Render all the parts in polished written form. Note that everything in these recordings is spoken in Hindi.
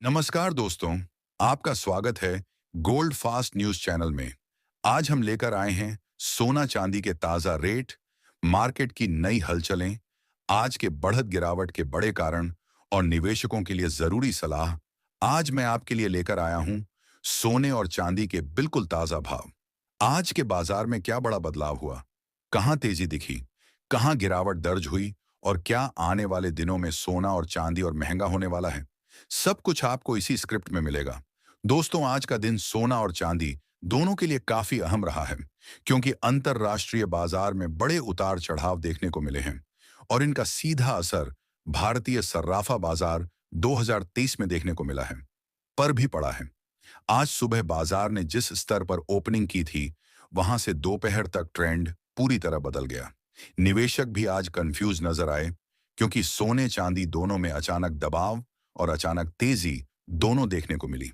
नमस्कार दोस्तों, आपका स्वागत है गोल्ड फास्ट न्यूज चैनल में। आज हम लेकर आए हैं सोना चांदी के ताजा रेट, मार्केट की नई हलचलें, आज के बढ़त गिरावट के बड़े कारण और निवेशकों के लिए जरूरी सलाह। आज मैं आपके लिए लेकर आया हूं सोने और चांदी के बिल्कुल ताजा भाव। आज के बाजार में क्या बड़ा बदलाव हुआ, कहां तेजी दिखी, कहां गिरावट दर्ज हुई और क्या आने वाले दिनों में सोना और चांदी और महंगा होने वाला है, सब कुछ आपको इसी स्क्रिप्ट में मिलेगा। दोस्तों, आज का दिन सोना और चांदी दोनों के लिए काफी अहम रहा है, क्योंकि अंतरराष्ट्रीय बाजार में बड़े उतार चढ़ाव देखने को मिले हैं और इनका सीधा असर भारतीय सर्राफा बाजार 2023 में देखने को मिला है, पर भी पड़ा है। आज सुबह बाजार ने जिस स्तर पर ओपनिंग की थी, वहां से दोपहर तक ट्रेंड पूरी तरह बदल गया। निवेशक भी आज कंफ्यूज नजर आए, क्योंकि सोने चांदी दोनों में अचानक दबाव और अचानक तेजी दोनों देखने को मिली।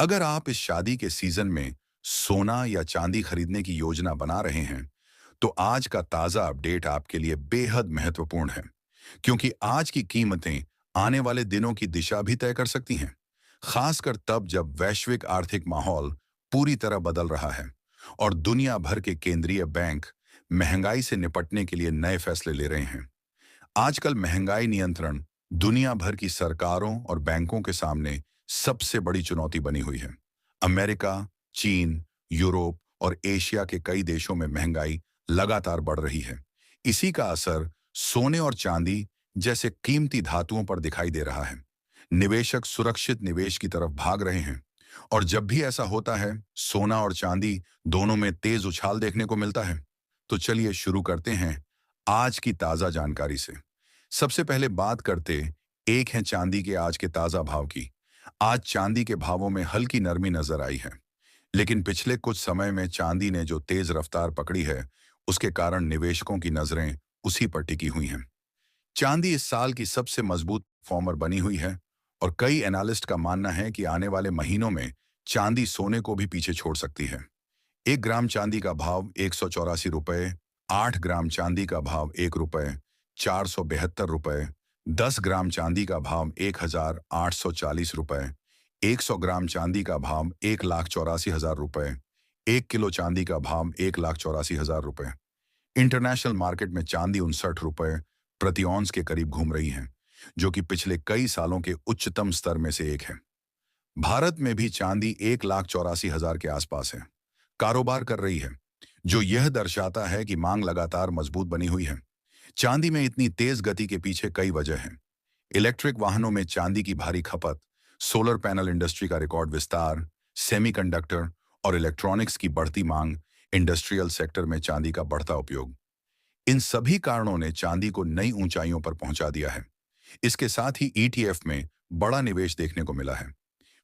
अगर आप इस शादी के सीजन में सोना या चांदी खरीदने की योजना बना रहे हैं, तो आज का ताजा अपडेट आपके लिए बेहद महत्वपूर्ण है, क्योंकि आज की कीमतें आने वाले दिनों की दिशा भी तय कर सकती हैं, खासकर तब जब वैश्विक आर्थिक माहौल पूरी तरह बदल रहा है और दुनिया भर के केंद्रीय बैंक महंगाई से निपटने के लिए नए फैसले ले रहे हैं। आजकल महंगाई नियंत्रण दुनिया भर की सरकारों और बैंकों के सामने सबसे बड़ी चुनौती बनी हुई है। अमेरिका, चीन, यूरोप और एशिया के कई देशों में महंगाई लगातार बढ़ रही है। इसी का असर सोने और चांदी जैसे कीमती धातुओं पर दिखाई दे रहा है। निवेशक सुरक्षित निवेश की तरफ भाग रहे हैं और जब भी ऐसा होता है, सोना और चांदी दोनों में तेज उछाल देखने को मिलता है। तो चलिए शुरू करते हैं आज की ताजा जानकारी से। सबसे पहले बात करते एक है चांदी के आज के ताजा भाव की। आज चांदी के भावों में हल्की नरमी नजर आई है, लेकिन पिछले कुछ समय में चांदी ने जो तेज रफ्तार पकड़ी है, उसके कारण निवेशकों की नजरें उसी पर टिकी हुई हैं। चांदी इस साल की सबसे मजबूत फॉर्मर बनी हुई है और कई एनालिस्ट का मानना है कि आने वाले महीनों में चांदी सोने को भी पीछे छोड़ सकती है। 1 ग्राम चांदी का भाव 184 रुपए, 8 ग्राम चांदी का भाव 1 रुपए 472 रुपए, 10 ग्राम चांदी का भाव 1,840 रुपए, 100 ग्राम चांदी का भाव 1,84,000 रुपए, 1 किलो चांदी का भाव 1,84,000 रुपए। इंटरनेशनल मार्केट में चांदी 59 रुपए प्रति औंस के करीब घूम रही है, जो कि पिछले कई सालों के उच्चतम स्तर में से एक है। भारत में भी चांदी 1,84,000 के आसपास है, कारोबार कर रही है, जो यह दर्शाता है कि मांग लगातार मजबूत बनी हुई है। चांदी में इतनी तेज गति के पीछे कई वजह हैं। इलेक्ट्रिक वाहनों में चांदी की भारी खपत, सोलर पैनल इंडस्ट्री का रिकॉर्ड विस्तार, सेमीकंडक्टर और इलेक्ट्रॉनिक्स की बढ़ती मांग, इंडस्ट्रियल सेक्टर में चांदी का बढ़ता उपयोग, इन सभी कारणों ने चांदी को नई ऊंचाइयों पर पहुंचा दिया है। इसके साथ ही ईटीएफ में बड़ा निवेश देखने को मिला है।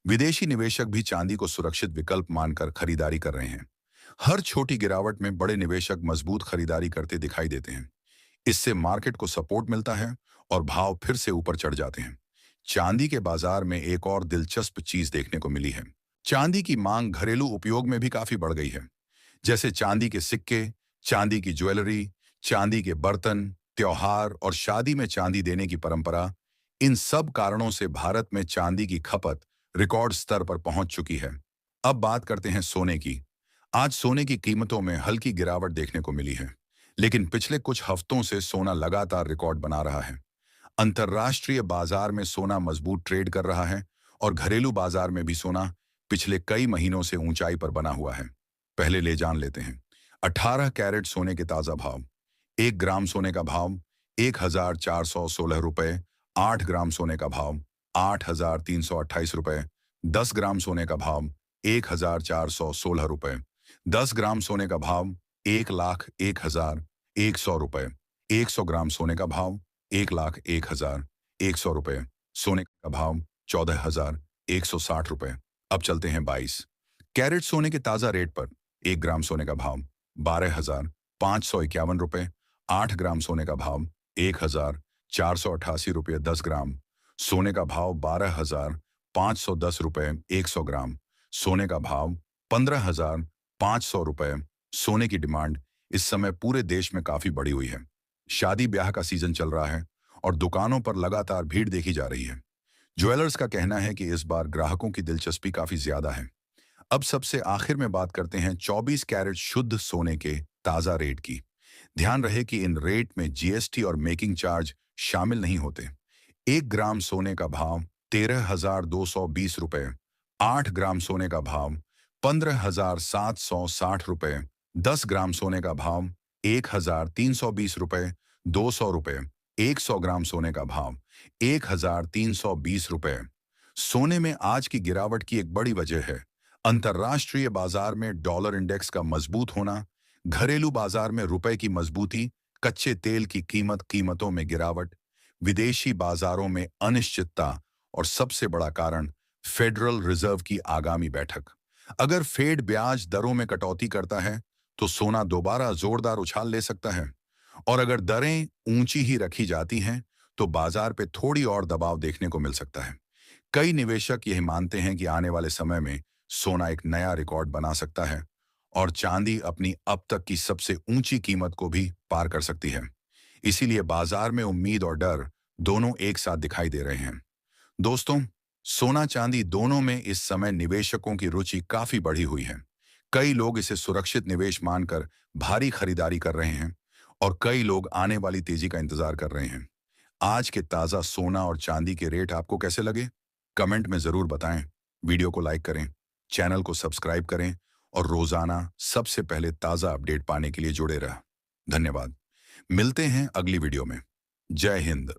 विदेशी निवेशक भी चांदी को सुरक्षित विकल्प मानकर खरीदारी कर रहे हैं। हर छोटी गिरावट में बड़े निवेशक मजबूत खरीदारी करते दिखाई देते हैं। इससे मार्केट को सपोर्ट मिलता है और भाव फिर से ऊपर चढ़ जाते हैं। चांदी के बाजार में एक और दिलचस्प चीज देखने को मिली है। चांदी की मांग घरेलू उपयोग में भी काफी बढ़ गई है, जैसे चांदी के सिक्के, चांदी की ज्वेलरी, चांदी के बर्तन, त्योहार और शादी में चांदी देने की परंपरा। इन सब कारणों से भारत में चांदी की खपत रिकॉर्ड स्तर पर पहुंच चुकी है। अब बात करते हैं सोने की। आज सोने की कीमतों में हल्की गिरावट देखने को मिली है, लेकिन पिछले कुछ हफ्तों से सोना लगातार रिकॉर्ड बना रहा है। अंतर्राष्ट्रीय बाजार में सोना मजबूत ट्रेड कर रहा है और घरेलू बाजार में भी सोना पिछले कई महीनों से ऊंचाई पर बना हुआ है। पहले ले जान लेते हैं 18 कैरेट सोने के ताजा भाव। 1 ग्राम सोने का भाव 1,416 रुपए, 8 ग्राम सोने का भाव 8,328 रुपए, 10 ग्राम सोने का भाव 1,416 रुपए, 10 ग्राम सोने का भाव 1,01,100 रुपए, 100 ग्राम सोने का भाव 1,01,100 रुपए, सोने का भाव 14,160 रुपए। अब चलते हैं 22 कैरेट सोने के ताजा रेट पर। 1 ग्राम सोने का भाव 12,551 रुपए, 8 ग्राम सोने का भाव 1,488 रुपये 10 ग्राम, सोने का भाव 12,510 रुपये 100 ग्राम, सोने का भाव 15,500 रुपये। सोने की डिमांड इस समय पूरे देश में काफी बढ़ी हुई है। शादी ब्याह का सीजन चल रहा है और दुकानों पर लगातार भीड़ देखी जा रही है, ज्वेलर्स का कहना है कि इस बार ग्राहकों की दिलचस्पी काफी ज्यादा है। अब सबसे आखिर में बात करते हैं 24 कैरेट शुद्ध सोने के ताजा रेट की। ध्यान रहे कि इन रेट में जीएसटी और मेकिंग चार्ज शामिल नहीं होते। 1 ग्राम सोने का भाव 13,220 रुपए, 8 ग्राम सोने का भाव 15,760 रुपए, 10 ग्राम सोने का भाव 1,320 रुपए, 200 रुपए, 100 ग्राम सोने का भाव 1,320 रुपए। सोने में आज की गिरावट की एक बड़ी वजह है अंतर्राष्ट्रीय बाजार में डॉलर इंडेक्स का मजबूत होना, घरेलू बाजार में रुपए की मजबूती, कच्चे तेल की कीमतों में गिरावट, विदेशी बाजारों में अनिश्चितता और सबसे बड़ा कारण फेडरल रिजर्व की आगामी बैठक। अगर फेड ब्याज दरों में कटौती करता है तो सोना दोबारा जोरदार उछाल ले सकता है, और अगर दरें ऊंची ही रखी जाती हैं तो बाजार पे थोड़ी और दबाव देखने को मिल सकता है। कई निवेशक यह मानते हैं कि आने वाले समय में सोना एक नया रिकॉर्ड बना सकता है और चांदी अपनी अब तक की सबसे ऊंची कीमत को भी पार कर सकती है। इसीलिए बाजार में उम्मीद और डर दोनों एक साथ दिखाई दे रहे हैं। दोस्तों, सोना चांदी दोनों में इस समय निवेशकों की रुचि काफी बढ़ी हुई है। कई लोग इसे सुरक्षित निवेश मानकर भारी खरीदारी कर रहे हैं और कई लोग आने वाली तेजी का इंतजार कर रहे हैं। आज के ताजा सोना और चांदी के रेट आपको कैसे लगे? कमेंट में जरूर बताएं। वीडियो को लाइक करें, चैनल को सब्सक्राइब करें और रोजाना सबसे पहले ताजा अपडेट पाने के लिए जुड़े रहें। धन्यवाद। मिलते हैं अगली वीडियो में। जय हिंद।